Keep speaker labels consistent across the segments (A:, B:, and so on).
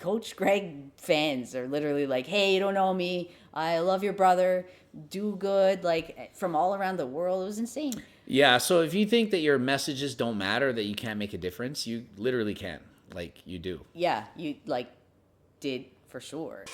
A: Coach Greg fans are literally like, hey, you don't know me. I love your brother. Do good. Like from all around the world. It was insane.
B: Yeah, so if you think that your messages don't matter, that you can't make a difference, you literally can. Like you do.
A: Yeah, you like did for sure.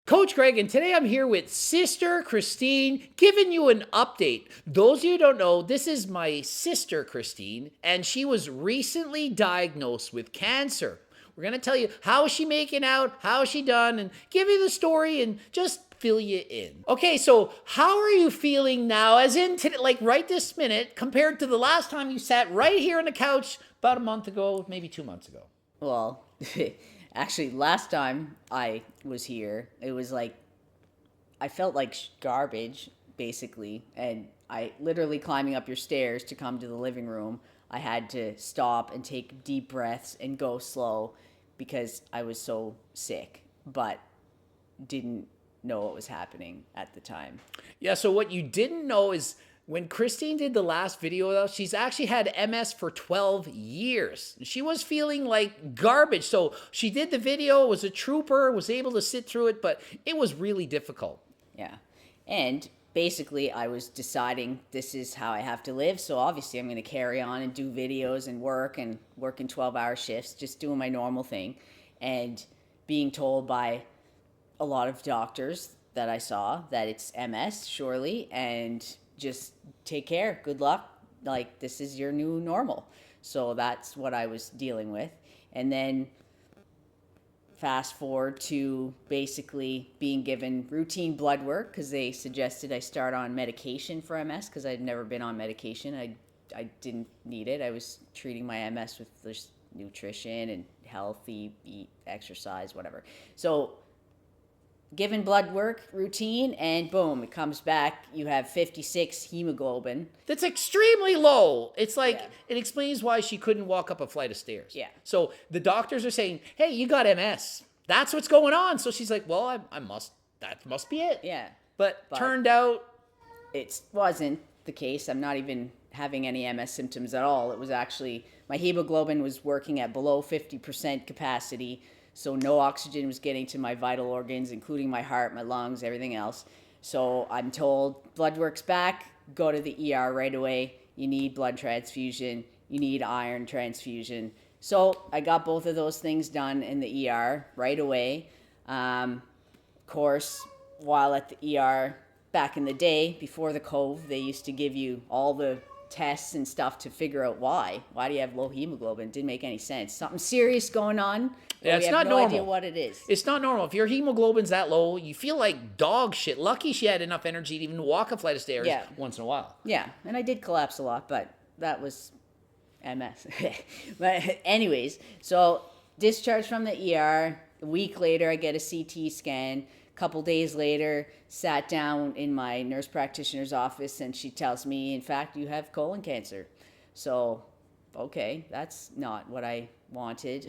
B: Coach Greg, and today I'm here with Sister Christine giving you an update. Those of you who don't know, this is my sister Christine, and she was recently diagnosed with cancer. We're going to tell you how is she making out, how is she done, and give you the story and just fill you in. Okay, so how are you feeling now, as in today, like right this minute, compared to the last time you sat right here on the couch about a month ago, maybe 2 months ago?
A: Well, actually, last time I was here, it was like I felt like garbage, basically. And I literally climbing up your stairs to come to the living room, I had to stop and take deep breaths and go slow because I was so sick, but didn't know what was happening at the time.
B: Yeah, so what you didn't know is when Christine did the last video, though, she's actually had MS for 12 years. She was feeling like garbage. So she did the video, was a trooper, was able to sit through it, but it was really difficult.
A: Yeah. And basically, I was deciding this is how I have to live. So obviously, I'm going to carry on and do videos and work in 12-hour shifts, just doing my normal thing. And being told by a lot of doctors that I saw that it's MS, surely, and just take care. Good luck. Like, this is your new normal. So that's what I was dealing with. And then fast forward to basically being given routine blood work because they suggested I start on medication for MS because I'd never been on medication. I didn't need it. I was treating my MS with just nutrition and healthy, eat, exercise, whatever. So given blood work routine, and boom, it comes back. You have 56 hemoglobin.
B: That's extremely low. It's like,
A: Yeah.
B: It explains why she couldn't walk up a flight of stairs.
A: Yeah.
B: So the doctors are saying, hey, you got MS. That's what's going on. So she's like, well, that must be it.
A: Yeah.
B: But turned out,
A: it wasn't the case. I'm not even having any MS symptoms at all. It was actually, my hemoglobin was working at below 50% capacity. So no oxygen was getting to my vital organs, including my heart, my lungs, everything else. So I'm told, blood work's back, go to the ER right away. You need blood transfusion. You need iron transfusion. So I got both of those things done in the ER right away. Of course, while at the ER back in the day, before the Cove, they used to give you all the tests and stuff to figure out why. Why do you have low hemoglobin? It didn't make any sense. Something serious going on.
B: Yeah, it's
A: we
B: not
A: have no
B: normal.
A: idea what it is.
B: It's not normal. If your hemoglobin's that low, you feel like dog shit. Lucky she had enough energy to even walk a flight of stairs once in a while.
A: Yeah, and I did collapse a lot, but that was MS. But anyways, so discharged from the ER. A week later, I get a CT scan. A couple days later, sat down in my nurse practitioner's office, and she tells me, in fact, you have colon cancer. So, okay, that's not what I wanted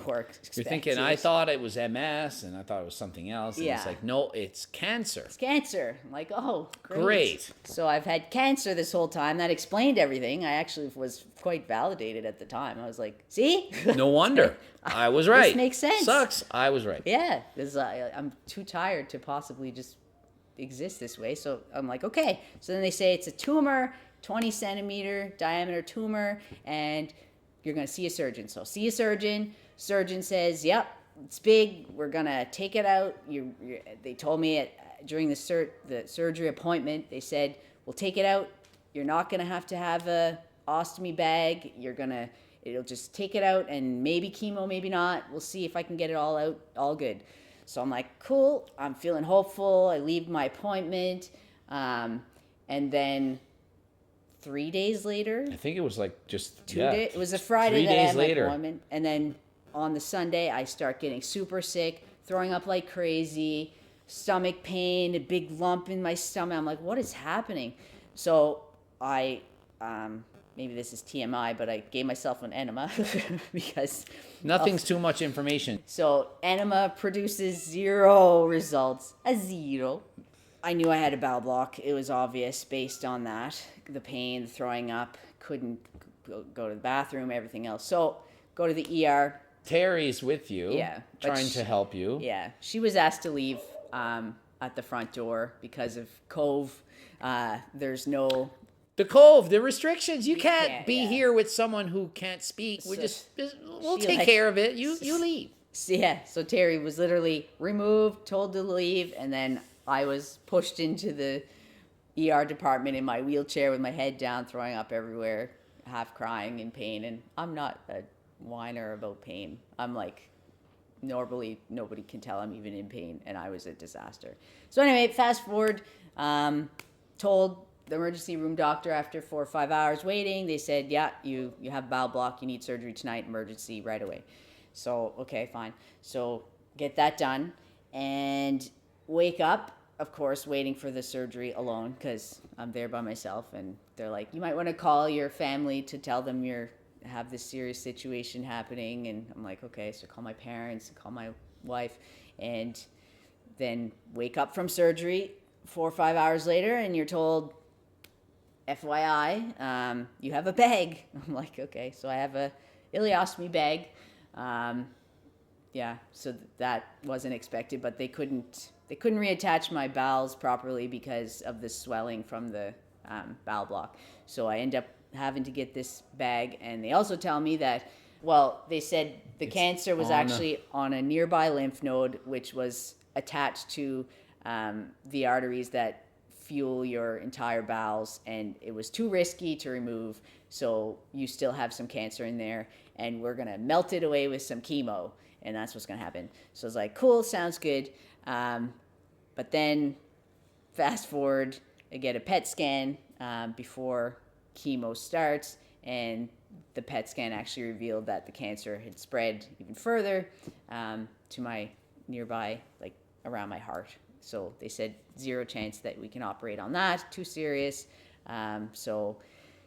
A: or expected.
B: You're thinking, I thought it was MS, and I thought it was something else. And
A: Yeah.
B: it's like, no, it's cancer.
A: It's cancer. I'm like, oh,
B: Great.
A: So I've had cancer this whole time. That explained everything. I actually was quite validated at the time. I was like, see?
B: No wonder. I was right.
A: This makes sense.
B: Sucks. I was right.
A: Yeah, because I'm too tired to possibly just exist this way. So I'm like, okay. So then they say it's a tumor, 20 centimeter diameter tumor, and you're going to see a surgeon. So see a surgeon. Surgeon says, yep, it's big. We're going to take it out. They told me during the surgery appointment, they said, we'll take it out. You're not going to have a ostomy bag. It'll just take it out, and maybe chemo, maybe not. We'll see if I can get it all out, all good. So I'm like, cool. I'm feeling hopeful. I leave my appointment. And then 3 days later,
B: I think it was like just
A: 2 days. It was a Friday
B: 3
A: that I
B: days
A: had
B: later.
A: my appointment, and then on the Sunday I start getting super sick, throwing up like crazy, stomach pain, a big lump in my stomach. I'm like, what is happening? So I maybe this is TMI, but I gave myself an enema because
B: Nothing's too much information.
A: so enema produces 0 results, a 0. I knew I had a bowel block. It was obvious based on that. The pain, the throwing up, couldn't go to the bathroom, everything else. So go to the ER.
B: Terry's with you.
A: Yeah, but
B: Trying to help you.
A: Yeah, she was asked to leave at the front door because of Cove. There's no.
B: The Cove, the restrictions. You can't be
A: yeah.
B: here with someone who can't speak.
A: So
B: We'll
A: she,
B: take
A: like,
B: care of it. You leave.
A: Yeah, so Terry was literally removed, told to leave, and then I was pushed into the ER department in my wheelchair with my head down, throwing up everywhere, half crying in pain. And I'm not a whiner about pain. I'm like, normally nobody can tell I'm even in pain, and I was a disaster. So anyway, fast forward, told the emergency room doctor after 4 or 5 hours waiting, they said, yeah, you have bowel block, you need surgery tonight, emergency right away. So, okay, fine. So get that done and wake up, of course, waiting for the surgery alone because I'm there by myself. And they're like, you might want to call your family to tell them have this serious situation happening. And I'm like, okay. So call my parents, call my wife, and then wake up from surgery 4 or 5 hours later and you're told, FYI, you have a bag. I'm like, okay. So I have a ileostomy bag. Yeah, so that wasn't expected, but they couldn't reattach my bowels properly because of the swelling from the bowel block. So I end up having to get this bag, and they also tell me that, well, they said the cancer was actually on a nearby lymph node, which was attached to the arteries that fuel your entire bowels, and it was too risky to remove, so you still have some cancer in there, and we're gonna melt it away with some chemo, and that's what's gonna happen. So I was like, cool, sounds good. But then fast forward, I get a PET scan before chemo starts, and the PET scan actually revealed that the cancer had spread even further to my nearby, like around my heart. So they said 0 chance that we can operate on that, too serious. So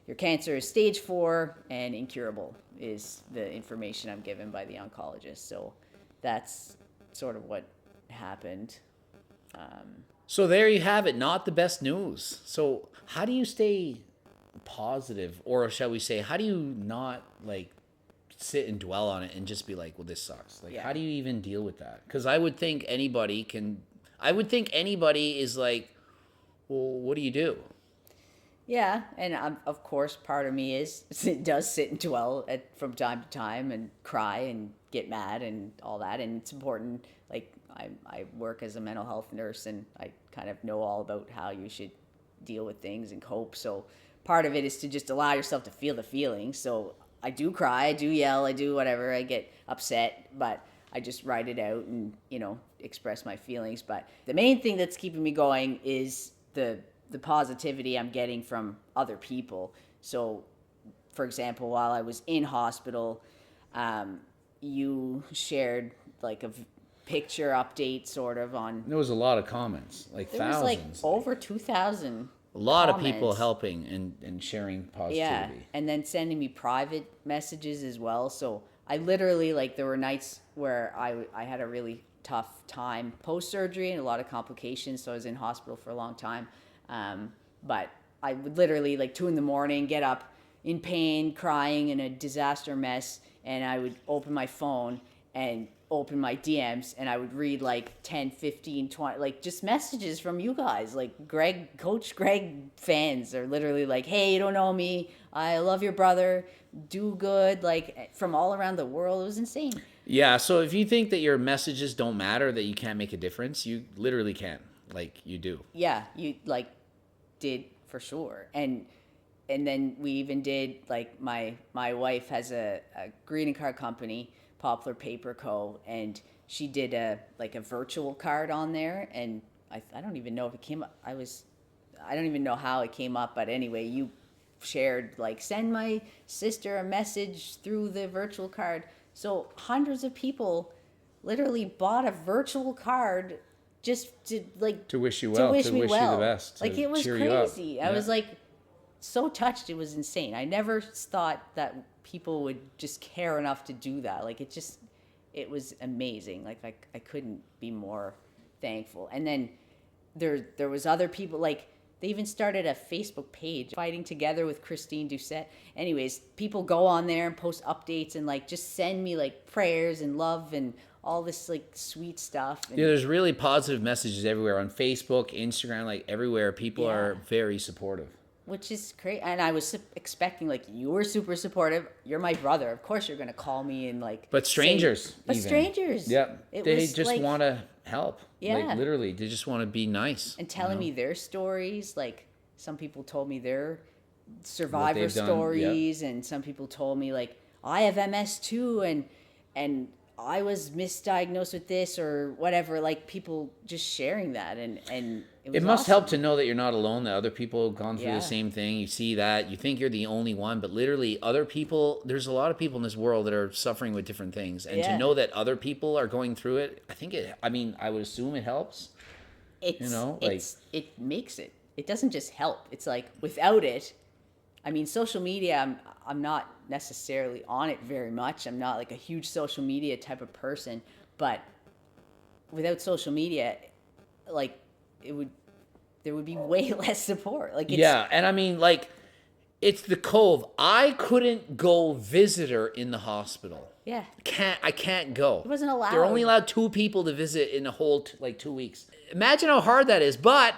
A: your cancer is stage 4 and incurable is the information I'm given by the oncologist. So that's sort of what happened.
B: So there you have it. Not the best news. So how do you stay positive, or shall we say, how do you not like sit and dwell on it and just be like, well, this sucks? Like, how do you even deal with that? Because I would think anybody is like, well, what do you do?
A: Yeah, and of course, part of me does sit and dwell from time to time and cry and get mad and all that. And it's important. Like I work as a mental health nurse, and I kind of know all about how you should deal with things and cope. So part of it is to just allow yourself to feel the feelings. So I do cry, I do yell, I do whatever, I get upset, but I just write it out and, express my feelings. But the main thing that's keeping me going is the positivity I'm getting from other people. So, for example, while I was in hospital, you shared like a picture update sort of on.
B: There was a lot of comments, like
A: There
B: thousands.
A: was like over 2,000.
B: A lot
A: comments.
B: of people helping and sharing positivity.
A: Yeah, and then sending me private messages as well. So I literally, like, there were nights where I had a really tough time post-surgery and a lot of complications, so I was in hospital for a long time. But I would literally, like, 2 a.m, get up in pain, crying, in a disaster mess, and I would open my phone and open my DMs, and I would read like 10, 15, 20, like just messages from you guys. Like Coach Greg fans are literally like, hey, you don't know me, I love your brother, do good, like from all around the world. It was insane.
B: Yeah, so if you think that your messages don't matter, that you can't make a difference, you literally can. Like, you do.
A: Yeah, you like did for sure. And then we even did, like, my wife has a greeting card company, Poplar Paper Co., and she did a virtual card on there, and I don't even know if it came up. I don't even know how it came up, but anyway, you shared, like, send my sister a message through the virtual card. So hundreds of people literally bought a virtual card just to, like,
B: to wish you well, to wish you the best,
A: like, it was
B: cheer you up.
A: crazy. I was like so touched. It was insane. I never thought that people would just care enough to do that. Like, it was amazing. Like I couldn't be more thankful. And then there was other people, like, They even started a Facebook page, Fighting Together with Christine Doucette. Anyways, people go on there and post updates and like just send me like prayers and love and all this like sweet stuff. And
B: Yeah, there's really positive messages everywhere on Facebook, Instagram, like everywhere. People
A: Yeah.
B: are very supportive.
A: which is great. And I was expecting, like, you were super supportive. You're my brother. Of course you're going to call me and, like...
B: But strangers,
A: say, but
B: even.
A: strangers.
B: Yeah.
A: It
B: They
A: was,
B: just
A: like,
B: want to help.
A: Yeah.
B: Like, literally, they just want to be nice.
A: and telling
B: you know?
A: me their stories. Like, some people told me their survivor
B: they've done,
A: stories, and some people told me, like, I have MS too, and I was misdiagnosed with this or whatever. Like, people just sharing that, and it was
B: It must
A: awesome.
B: help to know that you're not alone, that other people have gone through
A: Yeah.
B: the same thing. You see that, you think you're the only one, but literally other people, there's a lot of people in this world that are suffering with different things. And
A: Yeah.
B: to know that other people are going through it, I would assume it helps.
A: It's,
B: know, like-
A: it makes it. It doesn't just help. It's like, without it, I mean, social media, I'm not necessarily on it very much. I'm not like a huge social media type of person, but without social media, like, there would be way less support. Like, it's,
B: Yeah, and I mean, like, it's the Cove. I couldn't go visit her in the hospital.
A: yeah,
B: I can't go.
A: It wasn't allowed.
B: They're only allowed 2 people to visit in a whole 2 weeks. Imagine how hard that is. But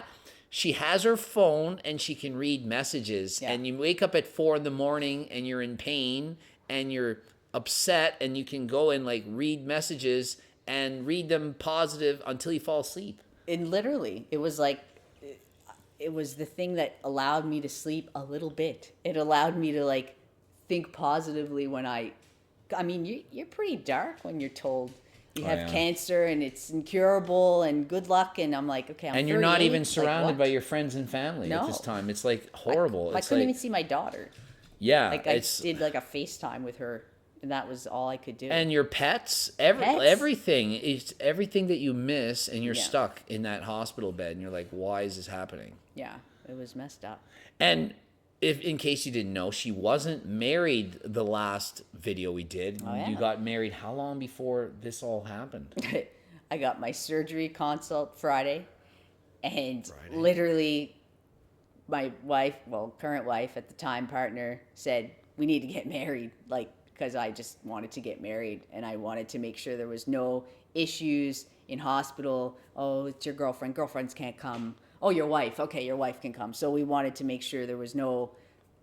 B: she has her phone and she can read messages.
A: Yeah.
B: And you wake up at 4 in the morning and you're in pain and you're upset and you can go and like read messages and read them positive until you fall asleep.
A: and literally, it was like, it was the thing that allowed me to sleep a little bit. It allowed me to, like, think positively when I mean, you're pretty dark when you're told you have
B: yeah.
A: cancer and it's incurable and good luck. And I'm like, okay, I'm
B: And you're not
A: 38,
B: even
A: like,
B: surrounded by
A: what?
B: your friends and family at
A: No.
B: this time. It's like horrible.
A: I
B: It's
A: couldn't
B: like,
A: even see my daughter.
B: yeah,
A: Like, I
B: it's
A: did, like, a FaceTime with her, and that was all I could do.
B: and your pets,
A: Pets.
B: everything. It's everything that you miss, and you're
A: Yeah.
B: stuck in that hospital bed, and you're like, why is this happening?
A: Yeah, it was messed up.
B: And if, in case you didn't know, she wasn't married the last video we did.
A: Oh, yeah.
B: You got married how long before this all happened?
A: I got my surgery consult Friday, and
B: Friday.
A: literally my wife, well, current wife at the time, partner, said, we need to get married, like, because I just wanted to get married, and I wanted to make sure there was no issues in hospital. Oh, it's your girlfriend. Girlfriends can't come. Oh, your wife. Okay, your wife can come. So we wanted to make sure there was no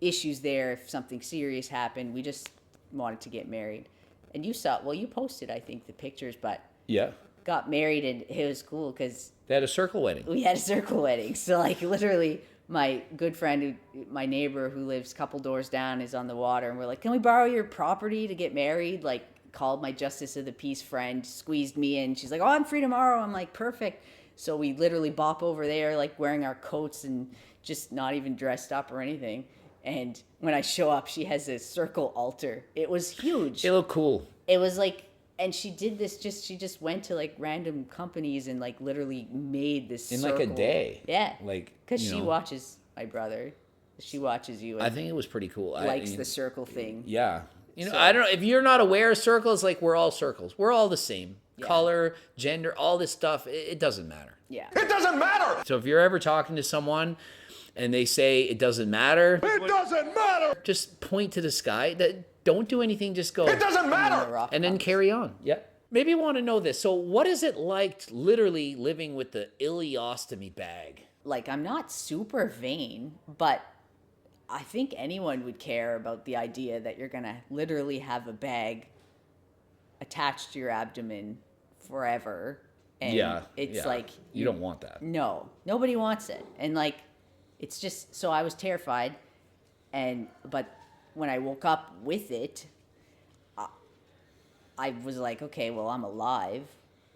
A: issues there if something serious happened. We just wanted to get married. And you saw, well, you posted, I think, the pictures, but
B: Yeah.
A: got married, and it was cool because
B: They had a circle wedding.
A: we had a circle wedding. So, like, literally, my good friend, my neighbor who lives a couple doors down, is on the water, and we're like, can we borrow your property to get married? Like, called my justice of the peace friend, squeezed me in. She's like, oh, I'm free tomorrow. I'm like, perfect. So we literally bop over there, like, wearing our coats and just not even dressed up or anything. And when I show up, she has a circle altar. It was huge.
B: It looked cool.
A: It was like, and she did this she just went to, like, random companies and, like, literally made this
B: In
A: circle.
B: like a day.
A: Yeah.
B: Like,
A: Because
B: you
A: she
B: know,
A: watches my brother. She watches you
B: I
A: and
B: think it was pretty cool.
A: likes the circle thing.
B: Yeah. You know,
A: So-
B: I don't know if you're not aware of circles, like we're all circles. We're all the same.
A: Yeah.
B: Color, gender, all this stuff, it doesn't matter.
A: Yeah.
C: It doesn't matter.
B: So if you're ever talking to someone and they say it doesn't matter,
C: It doesn't matter.
B: just point to the sky. Don't do anything, just go
C: It doesn't
A: The
C: matter.
A: rock
B: and then
A: house.
B: carry on. Yeah. Maybe you want to know this. So what is it like literally living with the ileostomy bag?
A: Like, I'm not super vain, but I think anyone would care about the idea that you're going to literally have a bag attached to your abdomen forever. And
B: yeah.
A: it's
B: yeah.
A: like,
B: you don't want that.
A: no, nobody wants it. And, like, it's just, so I was terrified. But when I woke up with it, I was like, okay, well, I'm alive.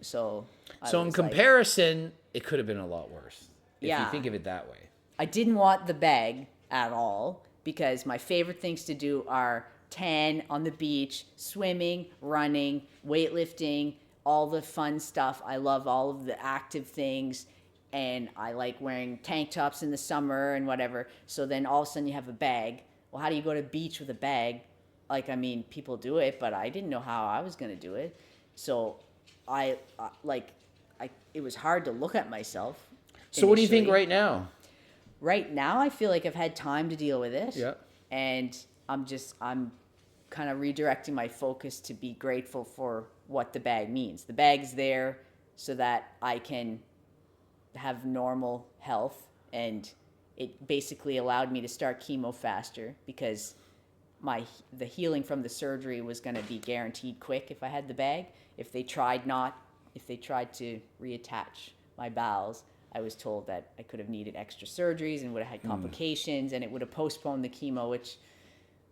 A: So I
B: So in
A: was like,
B: comparison, it could have been a lot worse. If
A: Yeah.
B: you think of it that way.
A: I didn't want the bag at all because my favorite things to do are tan on the beach, swimming, running, weightlifting, all the fun stuff. I love all of the active things, and I like wearing tank tops in the summer and whatever. So then all of a sudden you have a bag. Well, how do you go to the beach with a bag? Like, I mean, people do it, but I didn't know how I was going to do it. So it was hard to look at myself.
B: So what do you think
A: initially.
B: right now?
A: right now I feel like I've had time to deal with it.
B: Yeah.
A: And I'm kind of redirecting my focus to be grateful for what the bag means. The bag's there so that I can have normal health, and it basically allowed me to start chemo faster because the healing from the surgery was going to be guaranteed quick if I had the bag. If they tried to reattach my bowels, I was told that I could have needed extra surgeries and would have had complications, and it would have postponed the chemo, which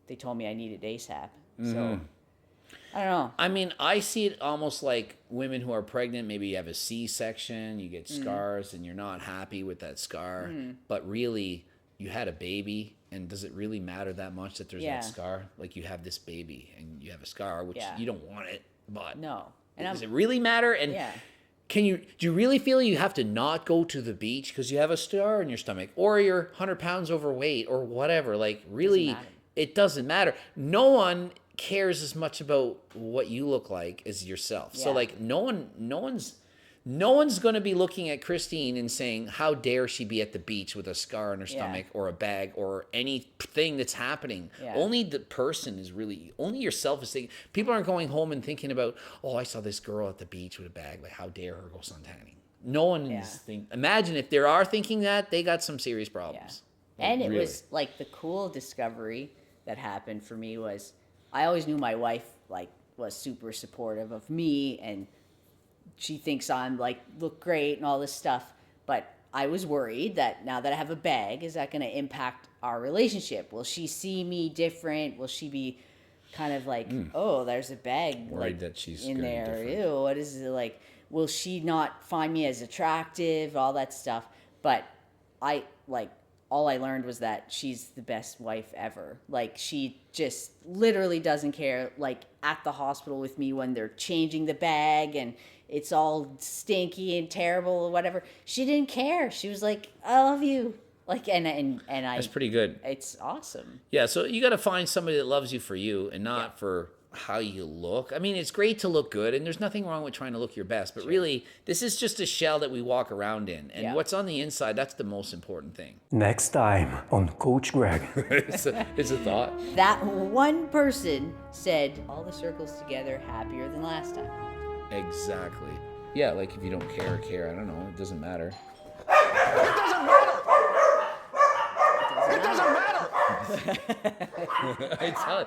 A: they told me I needed ASAP. So I don't know.
B: I mean, I see it almost like women who are pregnant. Maybe you have a C-section, you get scars, and you're not happy with that scar. But really, you had a baby, and does it really matter that much that there's that scar? Like, you have this baby, and you have a scar, which you don't want it, but
A: No. And
B: does it really matter? And do you really feel you have to not go to the beach because you have a scar in your stomach, or you're 100 pounds overweight, or whatever? Like, really, it doesn't matter. No one cares as much about what you look like as yourself. So like no one's going to be looking at Christine and saying, how dare she be at the beach with a scar on her stomach or a bag or anything that's happening. Only the person is really, only yourself is thinking. People aren't going home and thinking about, oh, I saw this girl at the beach with a bag, like how dare her go suntanning. No one is thinking. Imagine if they are thinking that, they got some serious problems.
A: And it was like the cool discovery that happened for me was I always knew my wife like was super supportive of me, and she thinks I'm like look great and all this stuff. But I was worried that now that I have a bag, is that going to impact our relationship? Will she see me different? Will she be kind of like, oh, there's a bag
B: Worried that she's
A: in
B: gonna be
A: there?
B: different.
A: Ew, what is it like? Will she not find me as attractive? All that stuff. But all I learned was that she's the best wife ever. Like, she just literally doesn't care. Like, at the hospital with me when they're changing the bag and it's all stinky and terrible or whatever, she didn't care. She was like, I love you. Like, and I.
B: That's pretty good.
A: It's awesome.
B: Yeah, so you got to find somebody that loves you for you and not for how you look. I mean, it's great to look good, and there's nothing wrong with trying to look your best, but really, this is just a shell that we walk around in, and what's on the inside, that's the most important thing.
D: Next time on Coach Greg.
B: It's a thought.
A: That one person said, all the circles together, happier than last time.
B: Exactly. Yeah, like if you don't care, I don't know, it doesn't matter.
C: It doesn't matter. It doesn't matter.
B: I tell you,